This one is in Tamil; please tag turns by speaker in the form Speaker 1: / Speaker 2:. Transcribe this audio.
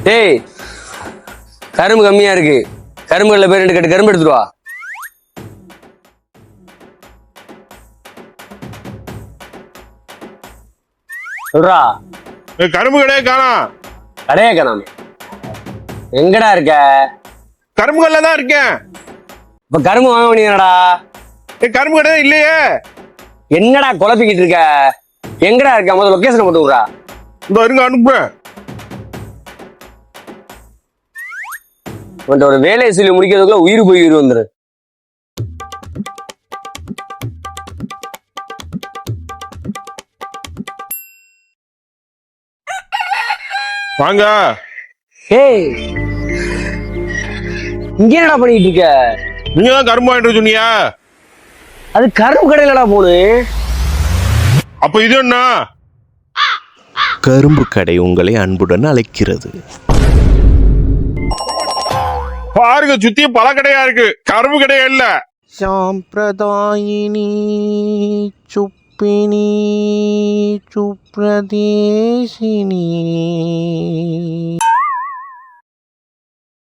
Speaker 1: டேய், கரும்பு கம்மியா இருக்கு. கரும்புகளில் போய் 2 கட்டு கரும்பு எடுத்துட்டு வா. சொல்றா.
Speaker 2: கரும்பு கடையே காணோம்.
Speaker 1: கடையே காணாம? எங்கடா இருக்க?
Speaker 2: கரும்பு கடையில தான் இருக்கேன்.
Speaker 1: இப்ப கரும்பு வாங்க வேண்டியதுடா.
Speaker 2: கரும்பு கடை இல்லையே.
Speaker 1: என்னடா குழப்பிக்கிட்டு இருக்க? எங்கடா இருக்க? முதல்ல லொகேஷன் போட்டு விடுறா.
Speaker 2: இந்த இருங்க அனுப்புறேன்.
Speaker 1: உன்ட்ட ஒரு வேலையை சொல்லி முடிக்கிறதுக்குள்ள உயிர் போய் உயிர் வந்துரு.
Speaker 2: வாங்க.
Speaker 1: ஏய், இங்க என்னடா பண்ணிட்டு இருக்க?
Speaker 2: நீங்க தான் கரும்பு வாங்கிட்டு சொன்னீங்க.
Speaker 1: அது கரும்பு கடையிலடா போனு.
Speaker 2: அப்ப இது என்ன?
Speaker 3: கரும்பு கடை உங்களை அன்புடன் அழைக்கிறது.
Speaker 2: பாருங்க, சுத்தி பல கடையா இருக்கு, கரும்பு கடையா இல்ல.
Speaker 3: சாம்பிரதாயினி சுப்பினி சுப்ரதேசினி